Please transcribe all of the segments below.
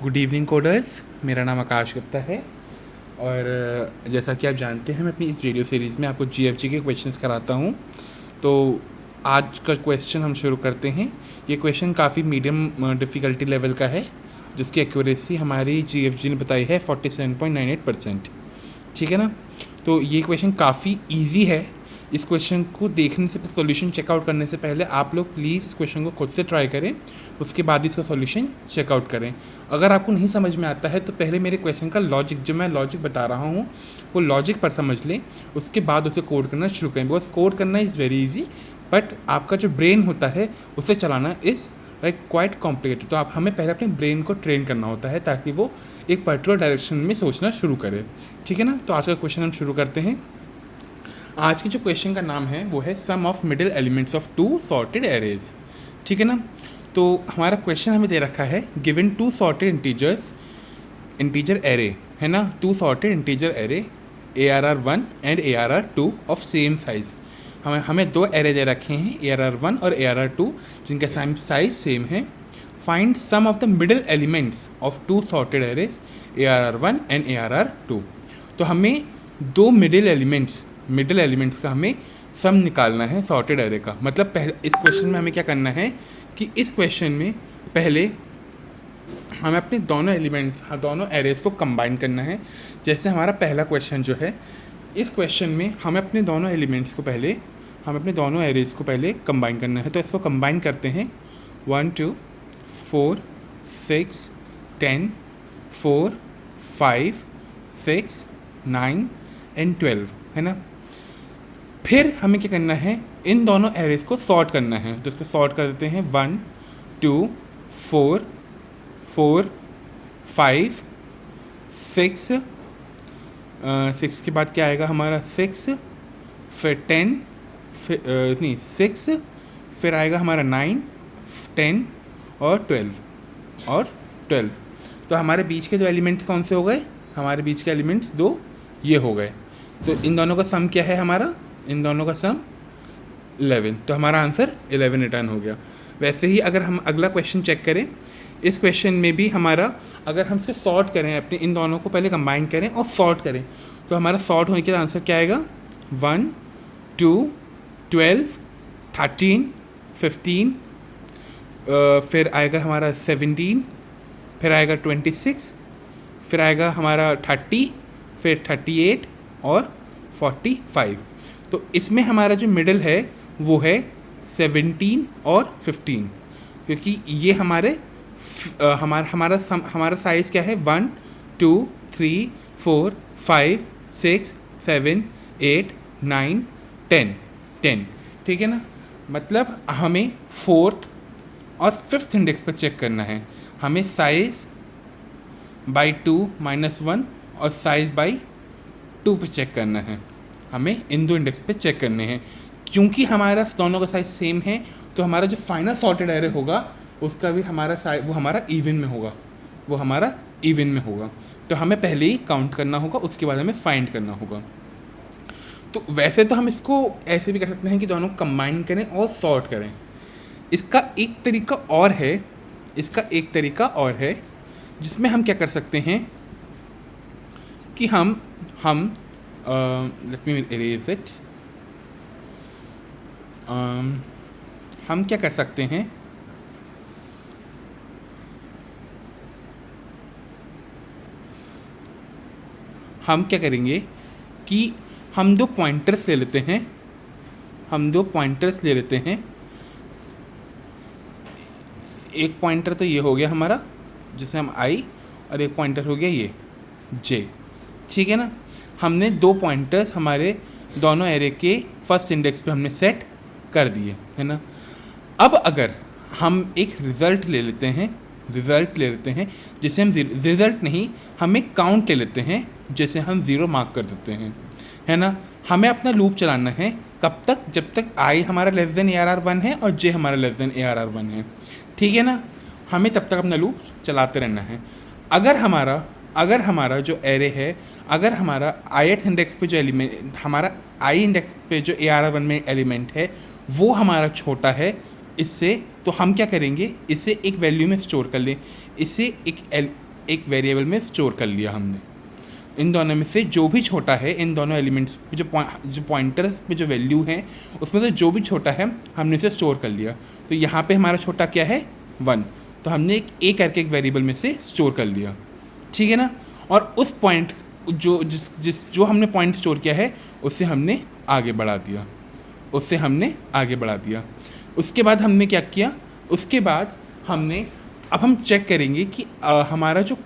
Good evening coders. मेरा नाम आकाश गुप्ता है और जैसा कि आप जानते हैं मैं अपनी इस रेडियो सीरीज़ में आपको जीएफजी के क्वेश्चंस कराता हूं। तो आज का क्वेश्चन हम शुरू करते हैं। ये क्वेश्चन काफ़ी मीडियम डिफ़िकल्टी लेवल का है, जिसकी एक्यूरेसी हमारी जीएफजी ने बताई है 47.98%। ठीक है ना। तो ये क्वेश्चन काफ़ी ईजी है। इस क्वेश्चन को देखने से, सॉल्यूशन चेकआउट करने से पहले आप लोग प्लीज़ इस क्वेश्चन को खुद से ट्राई करें, उसके बाद इसका सॉल्यूशन चेकआउट करें। अगर आपको नहीं समझ में आता है तो पहले मेरे क्वेश्चन का लॉजिक, जो मैं लॉजिक बता रहा हूँ वो लॉजिक पर समझ लें, उसके बाद उसे कोड करना शुरू करें। बिकॉज कोड करना इज़ वेरी ईजी, बट आपका जो ब्रेन होता है उसे चलाना इज़ क्वाइट कॉम्प्लिकेटेड। तो हमें पहले अपने ब्रेन को ट्रेन करना होता है ताकि वो एक पर्टिकुलर डायरेक्शन में सोचना शुरू करे। ठीक है ना। तो आज का क्वेश्चन हम शुरू करते हैं। आज के जो क्वेश्चन का नाम है वो है sum of middle elements of two sorted arrays. ठीक है ना। तो हमारा क्वेश्चन हमें दे रखा है given two sorted integer array, है ना। Two sorted integer array ARR1 and ARR2 of same size. हमें दो एरे दे रखे हैं ARR1 और ARR2 जिनका साइज सेम है। Find sum of the middle elements of two sorted arrays ARR1 and ARR2। तो हमें दो मिडिल एलिमेंट्स का हमें सम निकालना है सॉर्टेड एरे का। मतलब पहले इस क्वेश्चन में हमें क्या करना है कि इस क्वेश्चन में पहले हमें अपने दोनों एरेज को कंबाइन करना है। जैसे हमारा पहला क्वेश्चन जो है, इस क्वेश्चन में हमें अपने दोनों एरेज को पहले कंबाइन करना है। तो इसको कंबाइन करते हैं 1 2 4 6 10 4 5 6 9 एंड 12, है ना। फिर हमें क्या करना है, इन दोनों एरेज को सॉर्ट करना है। तो इसको सॉर्ट कर देते हैं 1 2 4 4 5 6 6 के बाद क्या आएगा हमारा 6, फिर 10, फिर 6, फिर आएगा हमारा 9 10 और 12। तो हमारे बीच के दो एलिमेंट्स कौन से हो गए? हमारे बीच के एलिमेंट्स दो ये हो गए। तो इन दोनों का सम क्या है हमारा? इन दोनों का सम 11। तो हमारा आंसर 11 रिटर्न हो गया। वैसे ही अगर हम अगला क्वेश्चन चेक करें, इस क्वेश्चन में भी हमारा, अगर हम इसे सॉर्ट करें, अपने इन दोनों को पहले कंबाइन करें और सॉर्ट करें, तो हमारा सॉर्ट होने के बाद आंसर क्या आएगा? 1 2 12 13 15, फिर आएगा हमारा 17, फिर आएगा 26, फिर आएगा हमारा 30, फिर 38 और 45। तो इसमें हमारा जो मिडिल है वो है 17 और 15, क्योंकि ये हमारा साइज़ क्या है? 1 2 3 4 5 6 7 8 9 10। ठीक है ना। मतलब हमें 4th और 5th इंडेक्स पर चेक करना है। हमें साइज़ बाई 2 -1 और साइज़ बाई 2 पे चेक करना है। हमें इन दो इंडेक्स पे चेक करने हैं। क्योंकि हमारा दोनों का साइज सेम है, तो हमारा जो फाइनल सॉर्टेड एरे होगा उसका भी हमारा साइज, वो हमारा इवन में होगा। तो हमें पहले ही काउंट करना होगा, उसके बाद हमें फाइंड करना होगा। तो वैसे तो हम इसको ऐसे भी कर सकते हैं कि दोनों कंबाइन करें और सॉर्ट करें। इसका एक तरीका और है जिसमें हम क्या कर सकते हैं कि हम लेट मी इरेज इट। हम क्या कर सकते हैं, हम क्या करेंगे कि हम दो पॉइंटर्स ले लेते हैं। एक पॉइंटर तो ये हो गया हमारा, जिसे हम I, और एक पॉइंटर हो गया ये J। ठीक है ना। हमने दो पॉइंटर्स हमारे दोनों एरे के फर्स्ट इंडेक्स पे हमने सेट कर दिए, है ना। अब अगर हम एक रिज़ल्ट ले लेते हैं, जैसे हम रिज़ल्ट नहीं, हम एक काउंट ले लेते हैं, जैसे हम 0 मार्क कर देते हैं, है ना। हमें अपना लूप चलाना है कब तक? जब तक I हमारा लेस देन ARR1 है और J हमारा लेस देन ARR1 है। ठीक है ना। हमें तब तक अपना लूप चलाते रहना है। अगर हमारा जो एरे है, अगर हमारा ith इंडेक्स पे जो एलिमेंट, हमारा I इंडेक्स पे जो ARR1 में एलिमेंट है वो हमारा छोटा है इससे, तो हम क्या करेंगे, इसे एक वैल्यू में स्टोर कर लें। इसे एक वेरिएबल में स्टोर कर लिया हमने। इन दोनों में से जो भी छोटा है, इन दोनों एलिमेंट्स पे जो पॉइंटर्स पे जो वैल्यू है उसमें से जो भी छोटा है हमने इसे स्टोर कर लिया। तो यहाँ पे हमारा छोटा क्या है 1, तो हमने एक ए करके एक वेरिएबल में से स्टोर कर लिया, ठीक है ना। और उस पॉइंट जो हमने पॉइंट स्टोर किया है उससे हमने आगे बढ़ा दिया, उसके बाद हमने क्या किया, उसके बाद हमने अब हम चेक करेंगे कि हमारा जो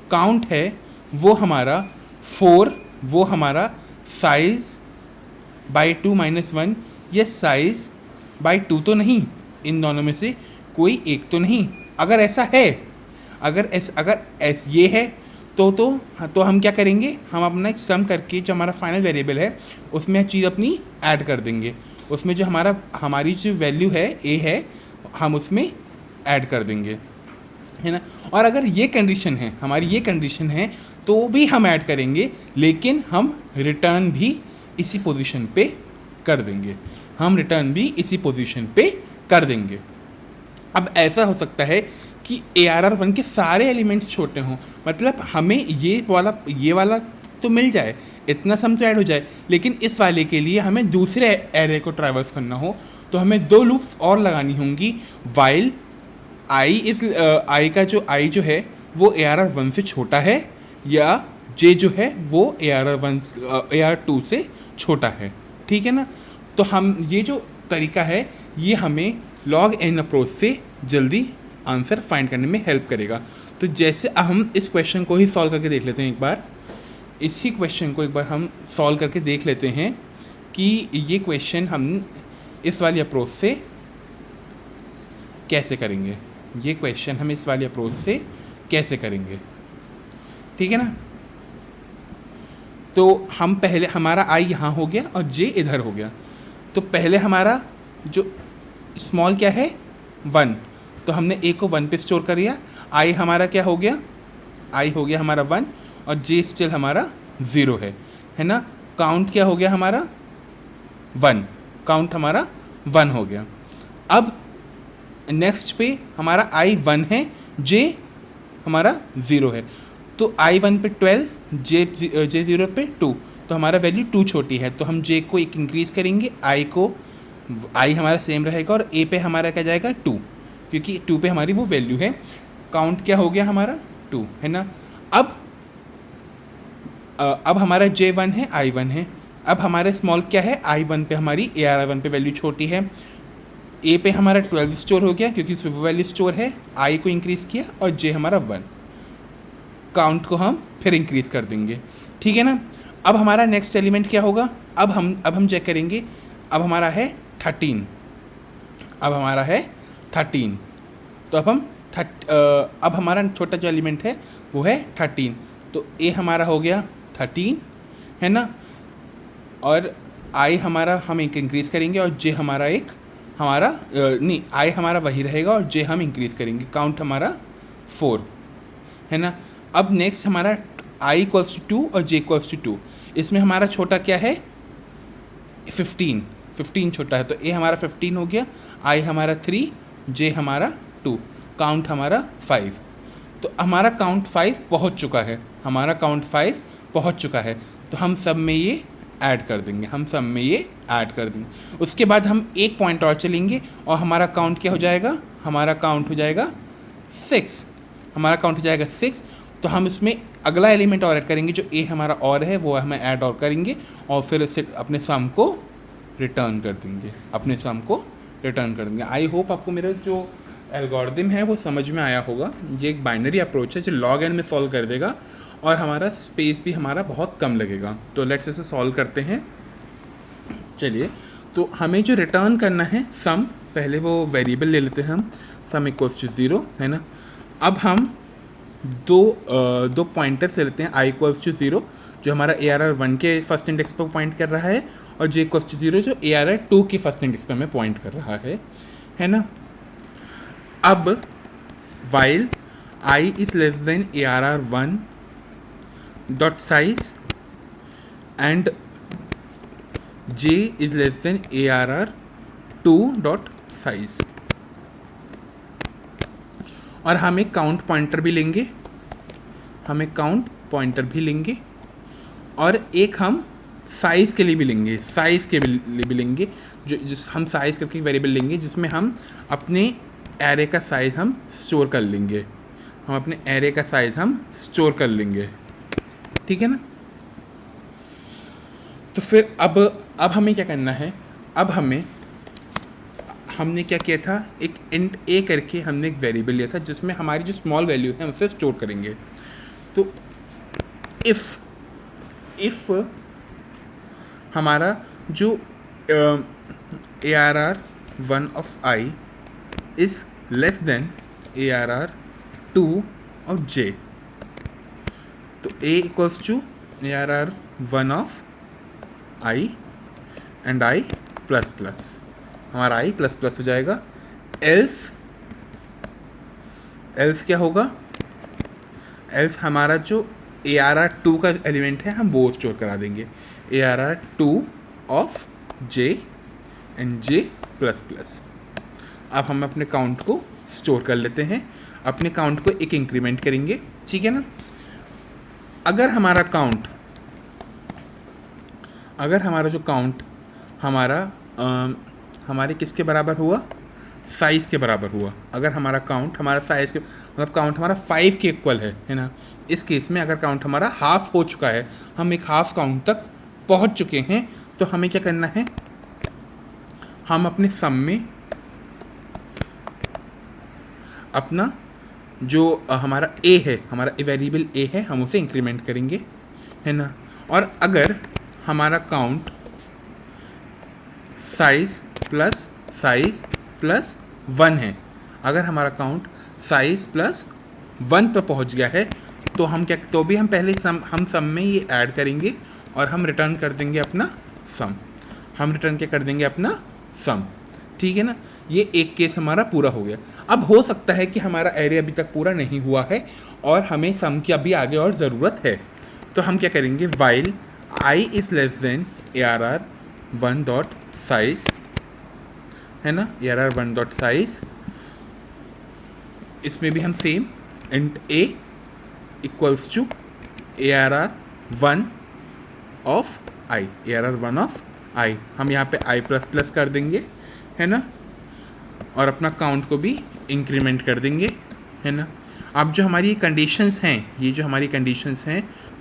काउंट है वो हमारा 4, वो हमारा साइज़ बाई 2 - 1 या साइज़ बाई 2 तो नहीं, इन दोनों में से कोई एक तो नहीं। अगर ऐसा है, अगर ये है तो हम क्या करेंगे, हम अपना एक सम करके जो हमारा फाइनल वेरिएबल है उसमें चीज़ अपनी ऐड कर देंगे, उसमें जो हमारी जो वैल्यू है ए है हम उसमें ऐड कर देंगे, है ना। और अगर ये कंडीशन है, हमारी ये कंडीशन है तो भी हम ऐड करेंगे, लेकिन हम रिटर्न भी इसी पोजीशन पे कर देंगे, अब ऐसा हो सकता है कि ARR1 के सारे एलिमेंट्स छोटे हों, मतलब हमें ये वाला तो मिल जाए, इतना सम तो ऐड हो जाए, लेकिन इस वाले के लिए हमें दूसरे एरे को ट्रैवर्स करना हो तो हमें 2 लूप्स और लगानी होंगी। वाइल आई जो है वो ARR1 से छोटा है या जे जो है वो ARR2 से छोटा है, ठीक है ना। तो हम ये जो तरीका है ये हमें log n अप्रोच से जल्दी आंसर फाइंड करने में हेल्प करेगा। तो जैसे हम इस क्वेश्चन को ही सॉल्व करके देख लेते हैं, इसी क्वेश्चन को एक बार हम सॉल्व करके देख लेते हैं कि ये क्वेश्चन हम इस वाली अप्रोच से कैसे करेंगे, ठीक है ना। तो हम पहले हमारा आई यहाँ हो गया और जे इधर हो गया, तो पहले हमारा जो स्मॉल क्या है 1, तो हमने ए को 1 पे स्टोर कर लिया। आई हमारा क्या हो गया, आई हो गया हमारा 1 और जे स्टिल हमारा 0 है ना। काउंट क्या हो गया हमारा 1, काउंट हमारा 1 हो गया। अब नेक्स्ट पे हमारा आई 1 है, जे हमारा 0 है, तो आई 1 पे 12, जे 0 पे 2, तो हमारा वैल्यू 2 छोटी है, तो हम जे को एक इंक्रीज़ करेंगे, आई हमारा सेम रहेगा और ए पे हमारा क्या जाएगा 2, क्योंकि 2 पे हमारी वो वैल्यू है। काउंट क्या हो गया हमारा 2, है ना। अब हमारा J1 है, I1 है। अब हमारा स्मॉल क्या है, I1 पे हमारी ARR1 पे वैल्यू छोटी है, A पे हमारा 12 स्टोर हो गया क्योंकि उसमें वैल्यू स्टोर है, I को इंक्रीज़ किया और J हमारा 1, काउंट को हम फिर इंक्रीज़ कर देंगे, ठीक है ना। अब हमारा नेक्स्ट एलिमेंट क्या होगा, अब हम चेक करेंगे। अब हमारा है 13, तो अब हमारा छोटा जो एलिमेंट है वो है 13, तो A हमारा हो गया 13, है ना। और I हमारा हम एक इंक्रीज़ करेंगे और J हमारा I हमारा वही रहेगा और J हम इंक्रीज़ करेंगे, काउंट हमारा 4, है ना। अब नेक्स्ट हमारा I = 2 और J = 2, इसमें हमारा छोटा क्या है 15 छोटा है, तो A हमारा 15 हो गया, I हमारा 3, J हमारा 2, काउंट हमारा 5, तो हमारा काउंट 5 पहुंच चुका है, तो हम सब में ये ऐड कर देंगे, उसके बाद हम एक पॉइंट और चलेंगे और हमारा काउंट क्या हो जाएगा, हमारा काउंट हो जाएगा 6, तो हम इसमें अगला एलिमेंट और ऐड करेंगे, जो A हमारा और है वो हमें ऐड और करेंगे और फिर इससे अपने सम को रिटर्न कर देंगे, आई होप आपको मेरा जो एल्गोरिदम है वो समझ में आया होगा। ये एक बाइनरी अप्रोच है जो log n में सॉल्व कर देगा और हमारा स्पेस भी हमारा बहुत कम लगेगा। तो लेट्स इसे सॉल्व करते हैं। चलिए, तो हमें जो रिटर्न करना है सम, पहले वो वेरिएबल ले लेते हैं हम, सम = 0, है ना। अब हम दो पॉइंटर्स ले लेते हैं, I = 0 जो हमारा ARR1 के फर्स्ट इंडेक्स पर पॉइंट कर रहा है और J = 0 जो ARR2 के फर्स्ट इंडेक्स पर हमें पॉइंट कर रहा है ना। अब while I is less than ARR1 dot size and J is less than ARR2 dot size, और हम एक काउंट पॉइंटर भी लेंगे, हम एक काउंट पॉइंटर भी लेंगे, और एक हम साइज़ के लिए भी लेंगे, साइज़ के लिए भी लेंगे, जो जिस हम साइज़ करके वेरिएबल लेंगे जिसमें हम अपने एरे का साइज़ हम स्टोर कर लेंगे, हम अपने एरे का साइज़ हम स्टोर कर लेंगे, ठीक है ना। तो फिर अब हमें क्या करना है, अब हमने क्या किया था, एक इंट ए करके हमने एक वेरिएबल लिया था जिसमें हमारी जो स्मॉल वैल्यू है उसे स्टोर करेंगे। तो इफ़ हमारा जो ARR1 of i is less than ARR2 of j, तो a equals to ARR1 of i and i plus plus, हमारा i प्लस प्लस हो जाएगा। एल्स क्या होगा, एल्स हमारा जो ARR2 का एलिमेंट है हम वो स्टोर करा देंगे, ARR2 of j and j plus plus. अब हम अपने काउंट को स्टोर कर लेते हैं, अपने काउंट को एक इंक्रीमेंट करेंगे, ठीक है ना। अगर हमारा जो काउंट हमारे किसके बराबर हुआ, साइज़ के बराबर हुआ, अगर हमारा काउंट हमारा साइज़ के मतलब काउंट हमारा 5 के इक्वल है ना, इस केस में अगर काउंट हमारा हाफ हो चुका है, हम एक हाफ काउंट तक पहुंच चुके हैं, तो हमें क्या करना है, हम अपने सम में अपना जो हमारा a है, हमारा वेरिएबल a है, हम उसे इंक्रीमेंट करेंगे, है ना। और अगर हमारा काउंट साइज़ प्लस 1 है, अगर हमारा काउंट साइज़ प्लस 1 पर पहुंच गया है, तो हम पहले सम में ये ऐड करेंगे और हम रिटर्न कर देंगे अपना सम, ठीक है ना। ये एक केस हमारा पूरा हो गया। अब हो सकता है कि हमारा एरे अभी तक पूरा नहीं हुआ है और हमें सम की अभी आगे और ज़रूरत है, तो हम क्या करेंगे, while i is less than ARR1 dot size, है ना, ARR1 डॉट साइज़, इसमें भी हम same int a equals to ARR1 of i, हम यहाँ पे i प्लस प्लस कर देंगे, है ना, और अपना काउंट को भी इंक्रीमेंट कर देंगे, है ना। अब जो हमारी कंडीशंस हैं,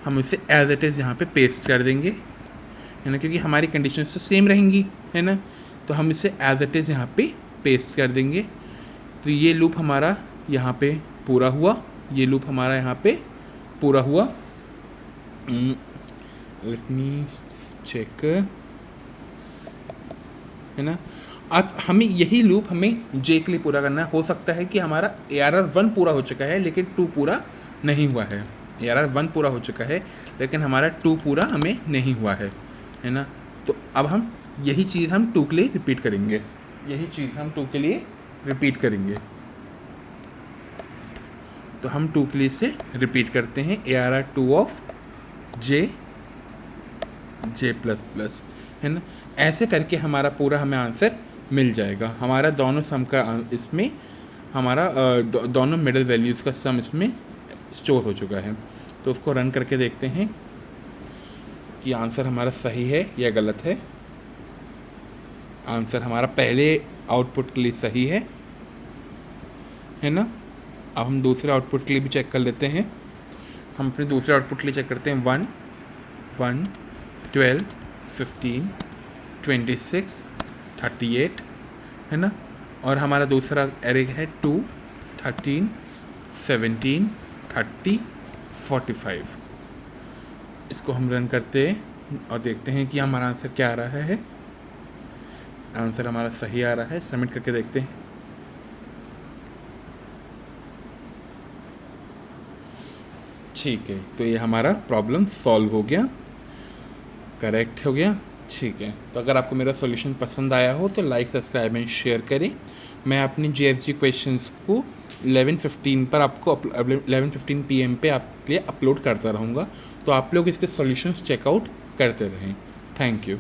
हम इसे एज इट इज़ यहाँ पे पेस्ट कर देंगे, है ना, क्योंकि हमारी कंडीशंस तो सेम रहेंगी, है ना, तो हम इसे एज इट इज़ यहाँ पे पेस्ट कर देंगे। तो ये लूप हमारा यहाँ पे पूरा हुआ, लेट मी चेक, है ना। अब हमें यही लूप j के लिए पूरा करना है। हो सकता है कि हमारा ARR1 पूरा हो चुका है लेकिन 2 पूरा नहीं हुआ है, ARR1 पूरा हो चुका है लेकिन हमारा 2 पूरा हमें नहीं हुआ है ना। तो अब हम यही चीज़ हम 2 के लिए रिपीट करेंगे, तो हम 2 के लिए इसे रिपीट करते हैं, ARR2 of j plus plus, है ना। ऐसे करके हमारा पूरा हमें आंसर मिल जाएगा। हमारा दोनों सम का इसमें हमारा दोनों मिडल वैल्यूज़ का सम इसमें स्टोर हो चुका है। तो उसको रन करके देखते हैं कि आंसर हमारा सही है या गलत है। आंसर हमारा पहले आउटपुट के लिए सही है ना। अब हम दूसरे आउटपुट के लिए भी चेक कर लेते हैं। हम अपने दूसरे आउटपुट के लिए चेक करते हैं 1, 12, 15, 26, 38, है ना। और हमारा दूसरा एरे है 2, 13, 17, 30, 45। इसको हम रन करते हैं और देखते हैं कि हमारा आंसर क्या आ रहा है। आंसर हमारा सही आ रहा है। सबमिट करके देखते हैं। ठीक है, तो ये हमारा प्रॉब्लम सॉल्व हो गया, करेक्ट हो गया। ठीक है, तो अगर आपको मेरा सॉल्यूशन पसंद आया हो तो लाइक, सब्सक्राइब एंड शेयर करें। मैं अपनी JFG क्वेश्चंस को 11:15 पर आपको 11:15 PM पे आपके लिए अपलोड करता रहूँगा, तो आप लोग इसके सॉल्यूशंस चेकआउट करते रहें। Thank you.